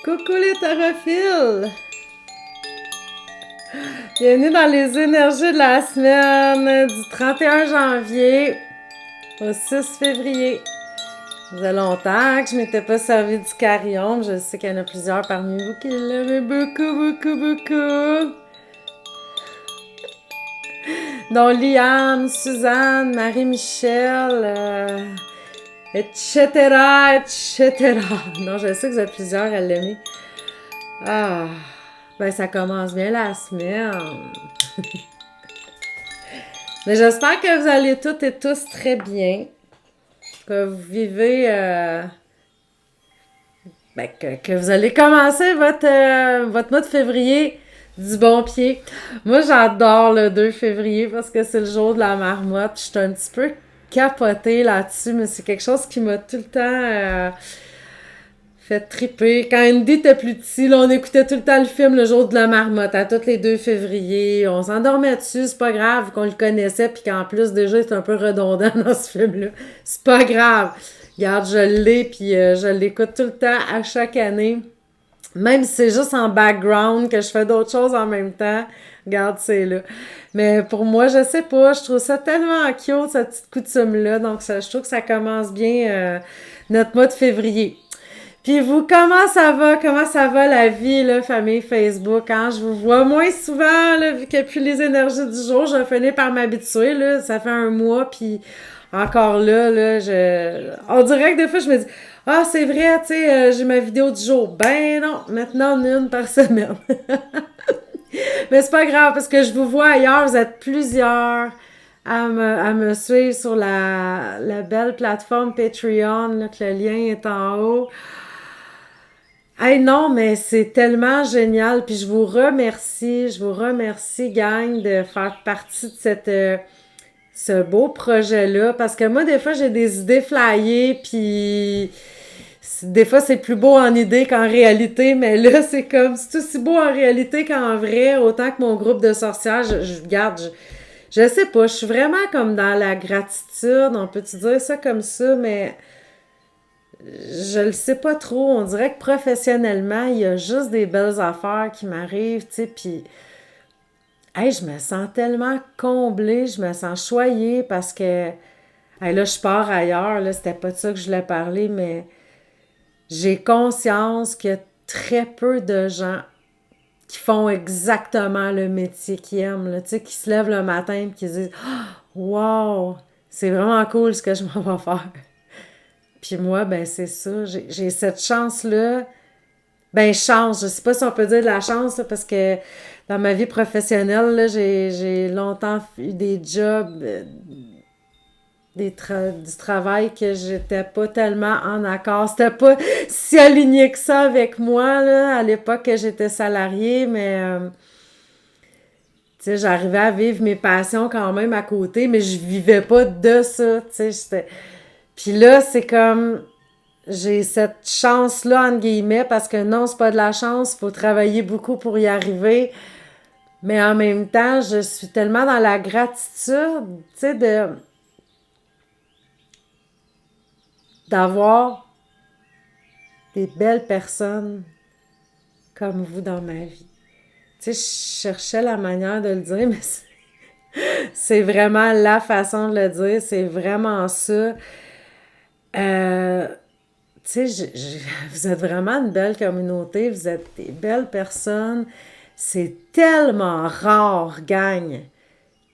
Coucou les tarophiles! Bienvenue dans les énergies de la semaine du 31 janvier au 6 février. Ça faisait longtemps que je m'étais pas servi du carillon. Je sais qu'il y en a plusieurs parmi vous qui l'aimaient beaucoup. Donc Liane, Suzanne, Marie-Michel, etc. Non, je sais que vous êtes plusieurs à l'aimer. Ah, ben ça commence bien la semaine. Mais j'espère que vous allez toutes et tous très bien. Que vous vivez... que vous allez commencer votre mois de février du bon pied. Moi, j'adore le 2 février parce que c'est le jour de la marmotte. Je suis un petit peu capotée là-dessus, mais c'est quelque chose qui m'a tout le temps fait triper. Quand Andy était plus petit, là, on écoutait tout le temps le film Le jour de la marmotte à tous les 2 février. On s'endormait dessus, c'est pas grave qu'on le connaissait puis qu'en plus déjà c'est un peu redondant dans ce film-là. C'est pas grave. Regarde, je l'ai puis je l'écoute tout le temps à chaque année. Même si c'est juste en background, que je fais d'autres choses en même temps, regarde, c'est là. Mais pour moi, je sais pas, je trouve ça tellement cute, cette petite coutume-là. Donc, je trouve que ça commence bien notre mois de février. Puis vous, comment ça va? Comment ça va la vie, là, famille Facebook? Hein? Je vous vois moins souvent, là, vu qu'il n'y a plus les énergies du jour. Je vais finir par m'habituer, là. Ça fait un mois, puis encore là, on dirait que des fois, je me dis, ah, c'est vrai, tu sais, j'ai ma vidéo du jour. Ben non, maintenant, une par semaine. Mais c'est pas grave, parce que je vous vois ailleurs, vous êtes plusieurs à me suivre sur la belle plateforme Patreon, là, que le lien est en haut. Hey non, mais c'est tellement génial, puis je vous remercie, gang, de faire partie de ce beau projet-là, parce que moi, des fois, j'ai des idées flyées, puis des fois, c'est plus beau en idée qu'en réalité, mais là, c'est comme, c'est aussi beau en réalité qu'en vrai, autant que mon groupe de sorcières, je sais pas, je suis vraiment comme dans la gratitude, on peut-tu dire ça comme ça, mais je le sais pas trop, on dirait que professionnellement, il y a juste des belles affaires qui m'arrivent, tu sais, puis hey, je me sens tellement comblée, je me sens choyée parce que hey, là, je pars ailleurs, là, c'était pas de ça que je voulais parler, mais j'ai conscience qu'il y a très peu de gens qui font exactement le métier qu'ils aiment, là, tu sais, qui se lèvent le matin et qui se disent « Wow, c'est vraiment cool ce que je m'en vais faire. » Puis moi, ben c'est ça, j'ai cette chance-là. Ben chance, je sais pas si on peut dire de la chance, là, parce que dans ma vie professionnelle, là, j'ai longtemps eu des jobs, du travail que j'étais pas tellement en accord. C'était pas si aligné que ça avec moi, là, à l'époque que j'étais salariée, mais tu sais, j'arrivais à vivre mes passions quand même à côté, mais je vivais pas de ça, tu sais, Puis là, c'est comme j'ai cette chance-là, entre guillemets, parce que non, c'est pas de la chance, il faut travailler beaucoup pour y arriver. Mais en même temps, je suis tellement dans la gratitude, tu sais, d'avoir des belles personnes comme vous dans ma vie. Tu sais, je cherchais la manière de le dire, mais c'est vraiment la façon de le dire, c'est vraiment ça. Euh, Tu sais, vous êtes vraiment une belle communauté, vous êtes des belles personnes. C'est tellement rare, gang,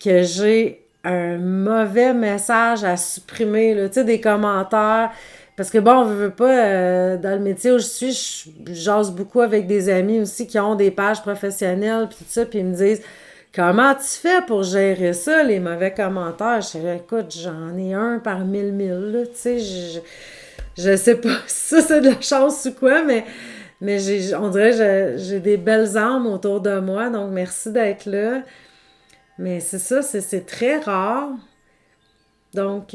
que j'ai un mauvais message à supprimer, là, tu sais, des commentaires. Parce que bon, on veut pas, dans le métier où je suis, je jase beaucoup avec des amis aussi qui ont des pages professionnelles, puis tout ça, puis ils me disent, comment tu fais pour gérer ça, les mauvais commentaires? Je dis, écoute, j'en ai un par mille, là, tu sais, je sais pas si ça c'est de la chance ou quoi, mais on dirait que j'ai des belles âmes autour de moi, donc merci d'être là. Mais c'est ça, c'est très rare. Donc,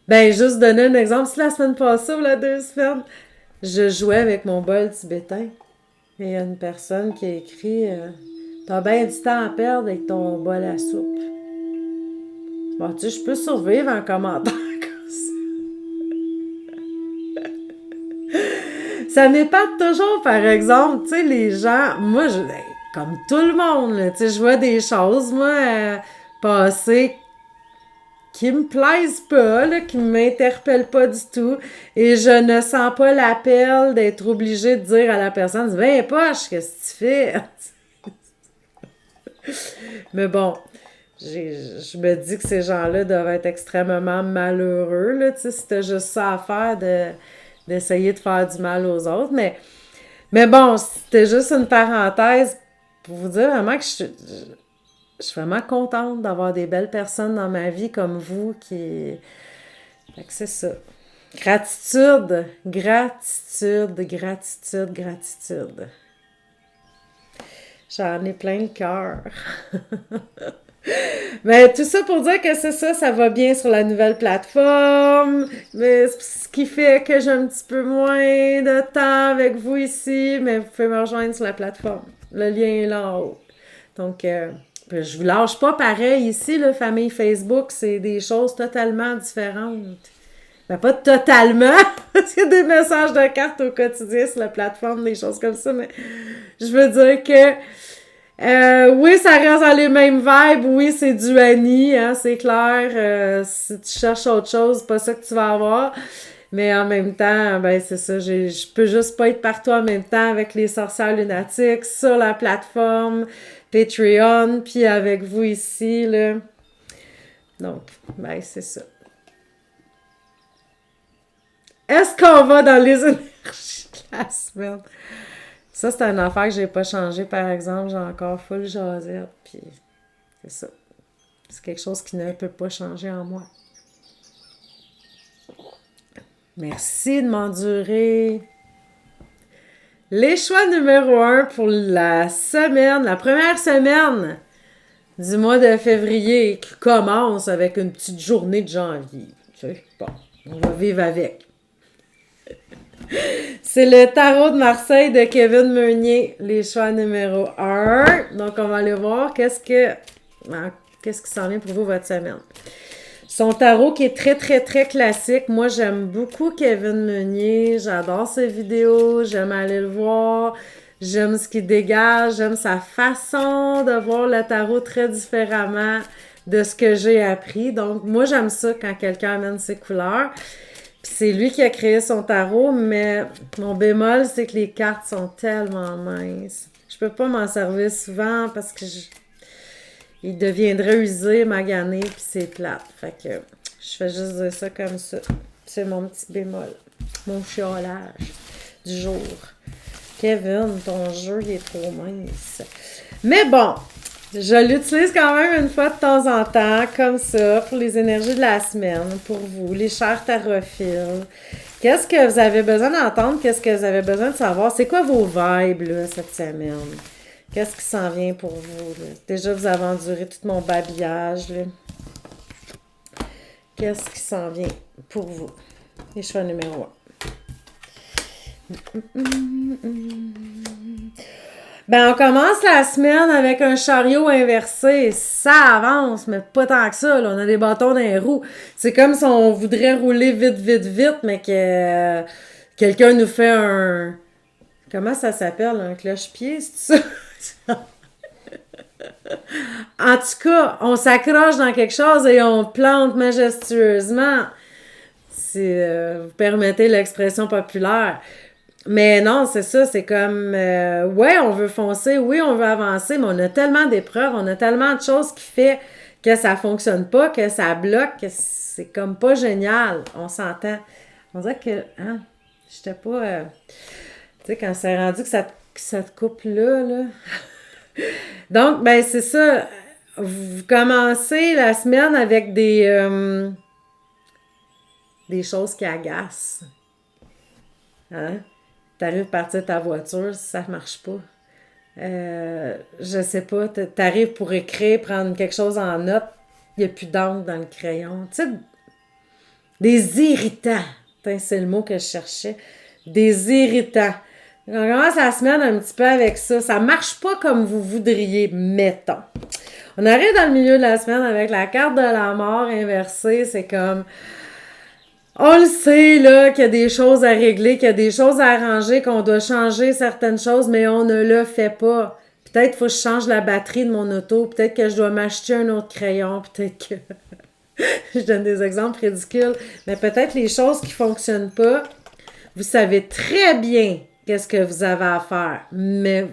ben, juste donner un exemple. Si la semaine passée ou la 2 semaines, je jouais avec mon bol tibétain. Et il y a une personne qui a écrit T'as bien du temps à perdre avec ton bol à soupe. Bon, tu sais, je peux survivre en commentaire comme ça. ça m'épate toujours, par exemple, tu sais, les gens, moi, comme tout le monde, là, tu sais, je vois des choses, moi, passer qui me plaisent pas, là, qui m'interpellent pas du tout, et je ne sens pas l'appel d'être obligée de dire à la personne, ben poche, qu'est-ce que tu fais? Mais bon, je me dis que ces gens-là doivent être extrêmement malheureux, là, tu sais, c'était juste ça à faire d'essayer de faire du mal aux autres, mais bon, c'était juste une parenthèse pour vous dire vraiment que je suis vraiment contente d'avoir des belles personnes dans ma vie comme vous qui... Fait que c'est ça. Gratitude, gratitude, gratitude, gratitude. J'en ai plein le cœur. Mais tout ça pour dire que c'est ça, ça va bien sur la nouvelle plateforme. Mais ce qui fait que j'ai un petit peu moins de temps avec vous ici, mais vous pouvez me rejoindre sur la plateforme. Le lien est là en haut. Donc, je vous lâche pas pareil ici, la famille Facebook, c'est des choses totalement différentes. Ben, pas totalement, parce qu'il y a des messages de cartes au quotidien sur la plateforme, des choses comme ça, mais je veux dire que oui, ça reste dans les mêmes vibes, oui, c'est du Annie, hein, c'est clair, si tu cherches autre chose, c'est pas ça que tu vas avoir, mais en même temps, ben c'est ça, je peux juste pas être partout en même temps avec les sorcières lunatiques, sur la plateforme Patreon, puis avec vous ici, là. Donc, ben c'est ça. Est-ce qu'on va dans les énergies de la semaine? Ça, c'est une affaire que j'ai pas changé, par exemple. J'ai encore full jasette, puis c'est ça. C'est quelque chose qui ne peut pas changer en moi. Merci de m'endurer. Les choix numéro 1 pour la semaine, la première semaine du mois de février qui commence avec une petite journée de janvier. Tu sais, bon, on va vivre avec. C'est le tarot de Marseille de Kevin Meunier, les choix numéro 1. Donc, on va aller voir qu'est-ce qui s'en vient pour vous votre semaine. Son tarot qui est très, très, très classique. Moi, j'aime beaucoup Kevin Meunier. J'adore ses vidéos. J'aime aller le voir. J'aime ce qu'il dégage. J'aime sa façon de voir le tarot très différemment de ce que j'ai appris. Donc, moi, j'aime ça quand quelqu'un amène ses couleurs. Puis c'est lui qui a créé son tarot, mais mon bémol, c'est que les cartes sont tellement minces. Je peux pas m'en servir souvent parce que il deviendrait usé, magané, puis c'est plate. Fait que je fais juste dire ça comme ça. C'est mon petit bémol. Mon chiolage du jour. Kevin, ton jeu, il est trop mince. Mais bon, je l'utilise quand même une fois de temps en temps, comme ça, pour les énergies de la semaine, pour vous, les chers tarophiles. Qu'est-ce que vous avez besoin d'entendre? Qu'est-ce que vous avez besoin de savoir? C'est quoi vos vibes, là, cette semaine? Qu'est-ce qui s'en vient pour vous, là? Déjà, vous avez enduré tout mon babillage, là. Qu'est-ce qui s'en vient pour vous? Les choix numéro 1. Ben, on commence la semaine avec un chariot inversé. Ça avance, mais pas tant que ça, là. On a des bâtons dans les roues. C'est comme si on voudrait rouler vite, vite, vite, mais que quelqu'un nous fait un... Comment ça s'appelle? Un cloche-pied, c'est ça? En tout cas, on s'accroche dans quelque chose et on plante majestueusement. Si vous permettez l'expression populaire. Mais non, c'est ça, c'est comme, ouais, on veut foncer, oui, on veut avancer, mais on a tellement d'épreuves, on a tellement de choses qui fait que ça fonctionne pas, que ça bloque, que c'est comme pas génial, on s'entend. On dirait que, hein, j'étais pas, tu sais, quand c'est rendu que ça te coupe là. Donc, ben, c'est ça, vous commencez la semaine avec des choses qui agacent, hein? T'arrives à partir de ta voiture, si ça marche pas. Je sais pas, t'arrives pour écrire, prendre quelque chose en note, il n'y a plus d'encre dans le crayon. Tu sais, des irritants. C'est le mot que je cherchais. Des irritants. On commence la semaine un petit peu avec ça. Ça marche pas comme vous voudriez, mettons. On arrive dans le milieu de la semaine avec la carte de la mort inversée. C'est comme... On le sait, là, qu'il y a des choses à régler, qu'il y a des choses à arranger, qu'on doit changer certaines choses, mais on ne le fait pas. Peut-être qu'il faut que je change la batterie de mon auto, peut-être que je dois m'acheter un autre crayon, peut-être que... je donne des exemples ridicules, mais peut-être les choses qui fonctionnent pas, vous savez très bien qu'est-ce que vous avez à faire, mais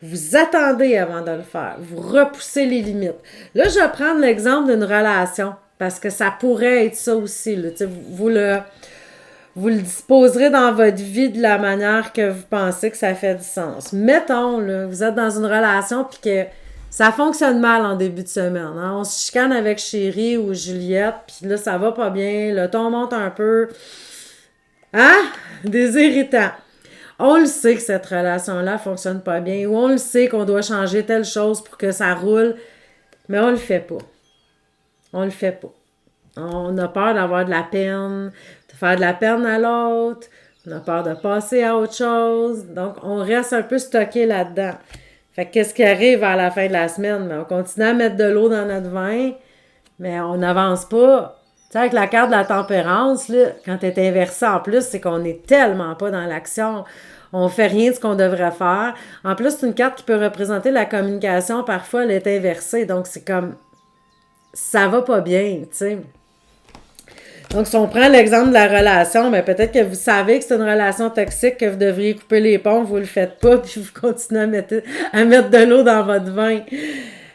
vous attendez avant de le faire. Vous repoussez les limites. Là, je vais prendre l'exemple d'une relation, parce que ça pourrait être ça aussi. Là. Vous le disposerez dans votre vie de la manière que vous pensez que ça fait du sens. Mettons, là, vous êtes dans une relation puis que ça fonctionne mal en début de semaine. Hein? On se chicane avec Chérie ou Juliette, puis là, ça va pas bien, le ton monte un peu. Hein? Des irritants. On le sait que cette relation-là fonctionne pas bien, ou on le sait qu'on doit changer telle chose pour que ça roule, mais on le fait pas. On le fait pas. On a peur d'avoir de la peine, de faire de la peine à l'autre, on a peur de passer à autre chose, donc on reste un peu stocké là-dedans. Fait que qu'est-ce qui arrive à la fin de la semaine? Ben, on continue à mettre de l'eau dans notre vin, mais on n'avance pas. Tu sais, avec la carte de la tempérance, là, quand elle est inversée en plus, c'est qu'on n'est tellement pas dans l'action. On fait rien de ce qu'on devrait faire. En plus, c'est une carte qui peut représenter la communication. Parfois, elle est inversée. Donc, c'est comme... ça va pas bien, tu sais. Donc, si on prend l'exemple de la relation, mais peut-être que vous savez que c'est une relation toxique, que vous devriez couper les ponts, vous le faites pas, puis vous continuez à mettre de l'eau dans votre vin.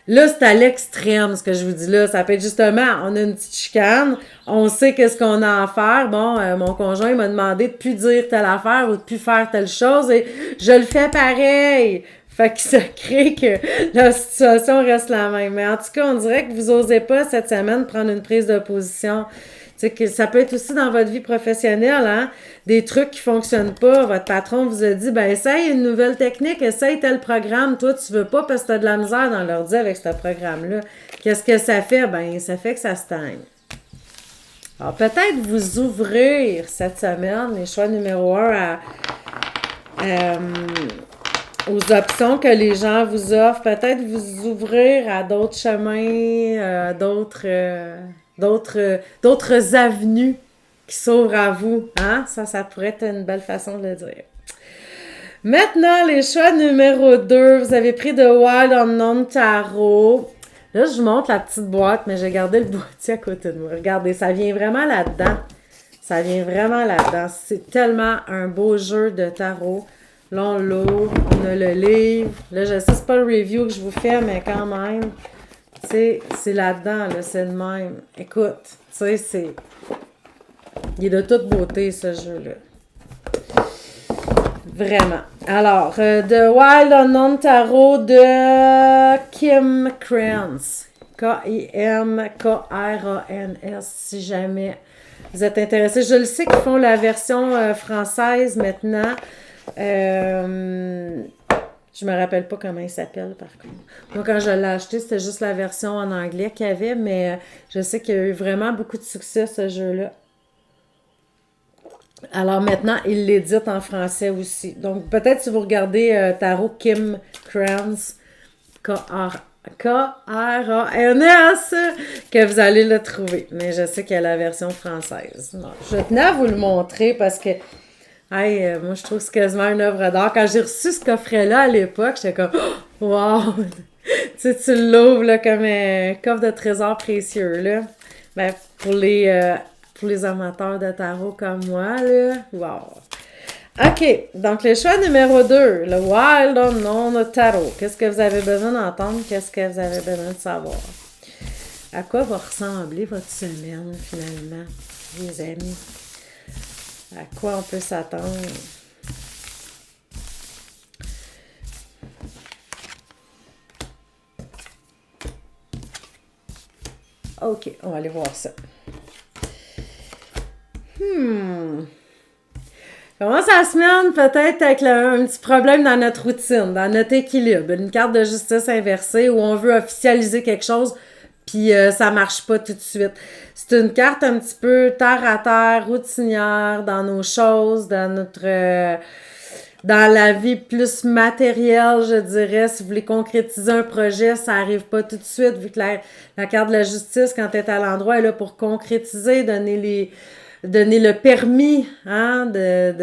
Là, c'est à l'extrême, ce que je vous dis là. Ça peut être justement, on a une petite chicane, on sait qu'est-ce qu'on a à faire. Bon, mon conjoint m'a demandé de plus dire telle affaire ou de plus faire telle chose et je le fais pareil. Fait que ça crée que la situation reste la même. Mais en tout cas, on dirait que vous osez pas cette semaine prendre une prise de position. Tu sais, que ça peut être aussi dans votre vie professionnelle, hein, des trucs qui fonctionnent pas. Votre patron vous a dit, ben, essaye une nouvelle technique, essaye tel programme. Toi, tu veux pas parce que t'as de la misère dans l'ordi avec ce programme-là. Qu'est-ce que ça fait? Ben, ça fait que ça stagne. Alors, peut-être vous ouvrir cette semaine, les choix numéro 1 aux options que les gens vous offrent. Peut-être vous ouvrir à d'autres chemins, d'autres avenues qui s'ouvrent à vous. Hein? Ça pourrait être une belle façon de le dire. Maintenant, les choix numéro 2. Vous avez pris de Wild Unknown Tarot. Là, je vous montre la petite boîte, mais j'ai gardé le boîtier à côté de moi. Regardez, ça vient vraiment là-dedans. Ça vient vraiment là-dedans. C'est tellement un beau jeu de tarot. Là, on l'ouvre, on a le livre. Là, je sais, c'est pas le review que je vous fais, mais quand même, tu sais, c'est là-dedans, là, c'est le même. Écoute, tu sais, il est de toute beauté, ce jeu-là. Vraiment. Alors, The Wild Unknown Tarot de Kim Krans. Kimkrans, si jamais vous êtes intéressé. Je le sais qu'ils font la version française maintenant. Je me rappelle pas comment il s'appelle, par contre. Moi, quand je l'ai acheté, c'était juste la version en anglais qu'il y avait, mais je sais qu'il y a eu vraiment beaucoup de succès, ce jeu-là. Alors maintenant, il l'édite en français aussi. Donc, peut-être si vous regardez Tarot Kim Krans, K-R-A-N-S, que vous allez le trouver. Mais je sais qu'il y a la version française. Bon, je tenais à vous le montrer parce que moi, je trouve que c'est quasiment une œuvre d'art. Quand j'ai reçu ce coffret-là à l'époque, j'étais comme « Wow! » Tu sais, tu l'ouvres là, comme un coffre de trésors précieux, là. Ben, pour les amateurs de tarot comme moi, là, wow! OK, donc le choix numéro 2, le Wild Unknown Tarot. Qu'est-ce que vous avez besoin d'entendre? Qu'est-ce que vous avez besoin de savoir? À quoi va ressembler votre semaine, finalement, les amis? À quoi on peut s'attendre? OK, on va aller voir ça. Commence la semaine peut-être avec un petit problème dans notre routine, dans notre équilibre. Une carte de justice inversée où on veut officialiser quelque chose puis ça marche pas tout de suite. C'est une carte un petit peu terre à terre, routinière, dans nos choses, dans la vie plus matérielle, je dirais. Si vous voulez concrétiser un projet, ça arrive pas tout de suite, vu que la carte de la justice, quand elle est à l'endroit, elle est là pour concrétiser, donner donner le permis hein, de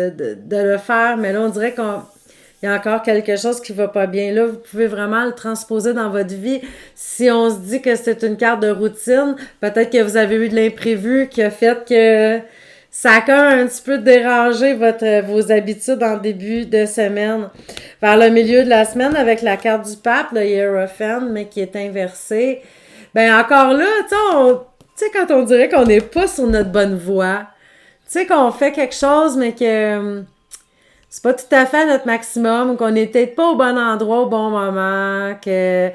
le faire. Mais là, on dirait qu'il y a encore quelque chose qui va pas bien. Là, vous pouvez vraiment le transposer dans votre vie. Si on se dit que c'est une carte de routine, peut-être que vous avez eu de l'imprévu qui a fait que ça a quand même un petit peu dérangé vos habitudes en début de semaine. Vers le milieu de la semaine, avec la carte du pape, le Hierophant, mais qui est inversée, ben encore là, tu sais, quand on dirait qu'on n'est pas sur notre bonne voie, tu sais, qu'on fait quelque chose, mais que c'est pas tout à fait notre maximum, qu'on n'est peut-être pas au bon endroit au bon moment, qu'on n'est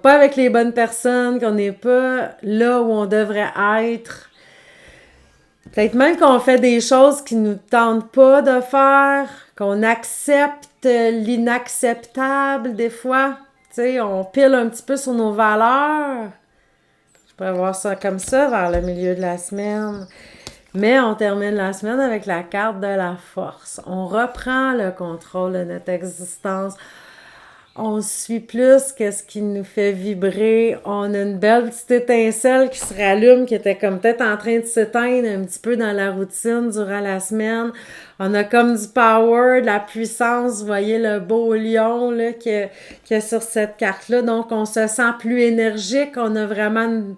pas avec les bonnes personnes, qu'on n'est pas là où on devrait être. Peut-être même qu'on fait des choses qui nous tentent pas de faire, qu'on accepte l'inacceptable des fois. Tu sais, on pile un petit peu sur nos valeurs. Je pourrais voir ça comme ça vers le milieu de la semaine. Mais on termine la semaine avec la carte de la force. On reprend le contrôle de notre existence. On suit plus que ce qui nous fait vibrer. On a une belle petite étincelle qui se rallume, qui était comme peut-être en train de s'éteindre un petit peu dans la routine durant la semaine. On a comme du power, de la puissance. Vous voyez le beau lion là, qu'il y a sur cette carte-là. Donc, on se sent plus énergique. On a vraiment une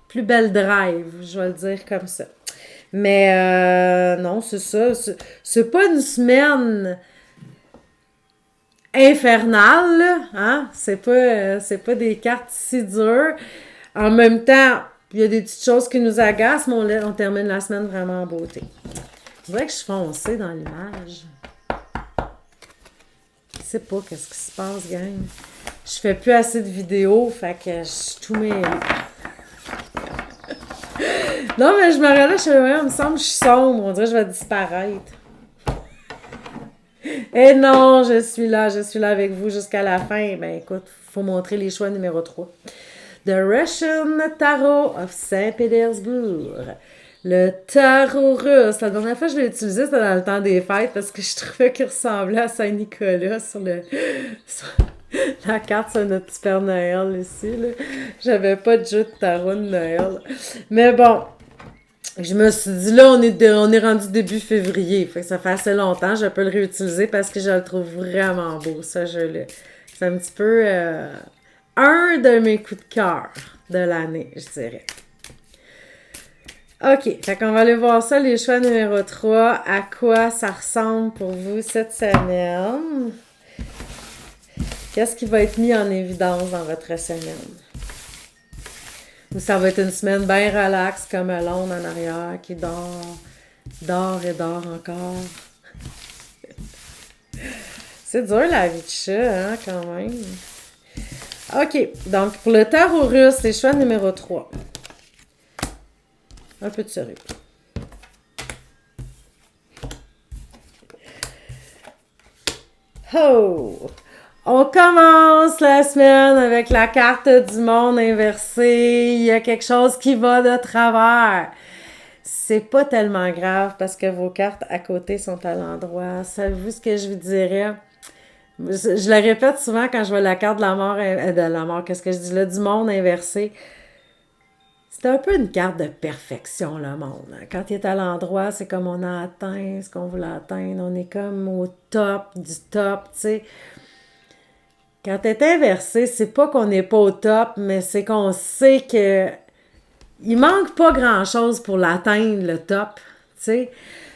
plus belle drive, je vais le dire comme ça. Mais non, c'est ça. C'est pas une semaine infernale, là, hein? C'est pas des cartes si dures. En même temps, il y a des petites choses qui nous agacent, mais on termine la semaine vraiment en beauté. C'est vrai que je suis foncée dans l'image. Je sais pas qu'est-ce qui se passe, gang. Je fais plus assez de vidéos, fait que je suis tout mêlée. Non, mais je me relâche, il me semble que je suis sombre. On dirait que je vais disparaître. Et non, je suis là avec vous jusqu'à la fin. Ben écoute, il faut montrer les choix numéro 3. The Russian Tarot of Saint-Pétersbourg. Le tarot russe. La dernière fois que je l'ai utilisé, c'était dans le temps des fêtes parce que je trouvais qu'il ressemblait à Saint-Nicolas sur la carte sur notre petit Père Noël ici. Là. J'avais pas de jeu de tarot de Noël. Mais bon, je me suis dit, là, on est rendu début février. Fait que ça fait assez longtemps. Je peux le réutiliser parce que je le trouve vraiment beau, ce jeu-là. C'est un petit peu un de mes coups de cœur de l'année, je dirais. OK, fait qu'on va aller voir ça, les choix numéro 3. À quoi ça ressemble pour vous cette semaine? Qu'est-ce qui va être mis en évidence dans votre semaine? Ou ça va être une semaine bien relax, comme l'onde en arrière qui dort et dort encore. C'est dur la vie de chat, hein, quand même. OK, donc pour le tarot russe, c'est choix numéro 3. Un peu de sérieux. Oh! On commence la semaine avec la carte du monde inversée. Il y a quelque chose qui va de travers. C'est pas tellement grave parce que vos cartes à côté sont à l'endroit. Savez-vous ce que je vous dirais? Je le répète souvent quand je vois la carte de la mort, qu'est-ce que je dis là, du monde inversé. C'est un peu une carte de perfection, le monde. Quand il est à l'endroit, c'est comme on a atteint ce qu'on voulait atteindre. On est comme au top du top, tu sais. Quand t'es inversé, c'est pas qu'on n'est pas au top, mais c'est qu'on sait que il manque pas grand-chose pour l'atteindre, le top, tu sais.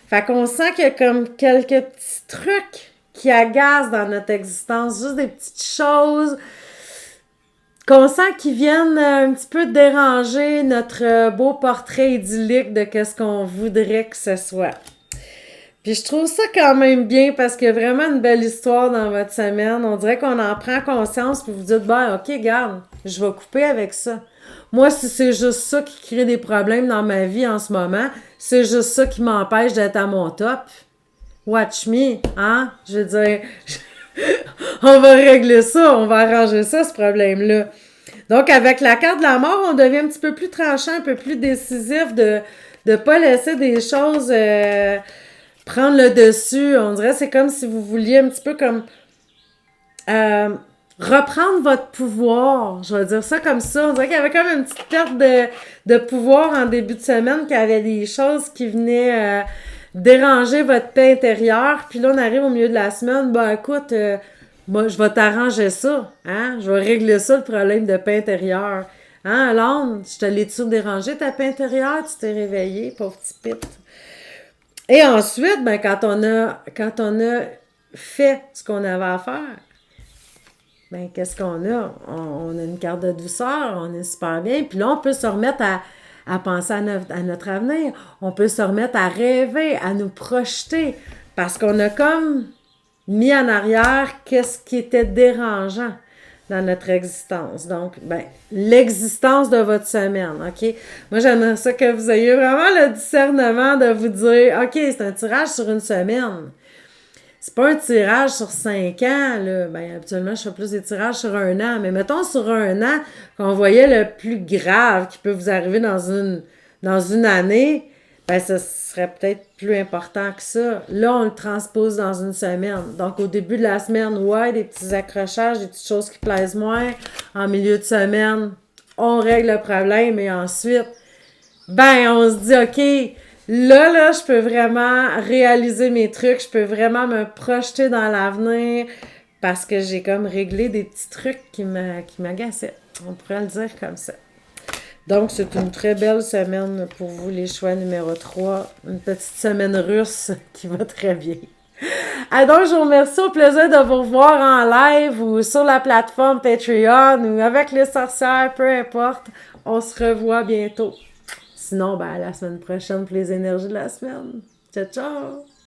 Fait qu'on sent qu'il y a comme quelques petits trucs qui agacent dans notre existence, juste des petites choses qu'on sent qu'ils viennent un petit peu déranger notre beau portrait idyllique de qu'est-ce qu'on voudrait que ce soit. Puis je trouve ça quand même bien parce qu'il y a vraiment une belle histoire dans votre semaine. On dirait qu'on en prend conscience puis vous dites, ben ok, garde, je vais couper avec ça. Moi, si c'est juste ça qui crée des problèmes dans ma vie en ce moment, c'est juste ça qui m'empêche d'être à mon top. Watch me, hein? Je veux dire, on va régler ça, on va arranger ça, ce problème-là. Donc, avec la carte de la mort, on devient un petit peu plus tranchant, un peu plus décisif de ne pas laisser des choses prendre le dessus. On dirait que c'est comme si vous vouliez un petit peu comme reprendre votre pouvoir. Je vais dire ça comme ça. On dirait qu'il y avait comme une petite perte de pouvoir en début de semaine, qu'il y avait des choses qui venaient déranger votre paix intérieure. Puis là, on arrive au milieu de la semaine. Ben écoute, moi, je vais t'arranger ça. Hein? Je vais régler ça, le problème de paix intérieure. Hein, Londres, je te l'ai-tu dérangé, ta paix intérieure? Tu t'es réveillé, pauvre petit pit. Et ensuite, ben, quand on a fait ce qu'on avait à faire, ben, qu'est-ce qu'on a? On a une carte de douceur, on est super bien. Puis là, on peut se remettre à penser à notre avenir. On peut se remettre à rêver, à nous projeter. Parce qu'on a comme mis en arrière qu'est-ce qui était dérangeant dans notre existence. Donc, ben, l'existence de votre semaine, OK? Moi, j'aimerais ça que vous ayez vraiment le discernement de vous dire, OK, c'est un tirage sur une semaine. C'est pas un tirage sur 5 ans, là. Ben, habituellement, je fais plus des tirages sur un an. Mais mettons sur un an, qu'on voyait le plus grave qui peut vous arriver dans une année, ben, ça serait peut-être plus important que ça. Là, on le transpose dans une semaine. Donc, au début de la semaine, ouais, des petits accrochages, des petites choses qui plaisent moins. En milieu de semaine, on règle le problème et ensuite, ben, on se dit, OK, là, je peux vraiment réaliser mes trucs, je peux vraiment me projeter dans l'avenir parce que j'ai comme réglé des petits trucs qui m'agaçaient. On pourrait le dire comme ça. Donc, c'est une très belle semaine pour vous, les choix numéro 3. Une petite semaine russe qui va très bien. Alors, je vous remercie, au plaisir de vous revoir en live ou sur la plateforme Patreon ou avec les sorcières, peu importe. On se revoit bientôt. Sinon, ben, à la semaine prochaine pour les énergies de la semaine. Ciao, ciao!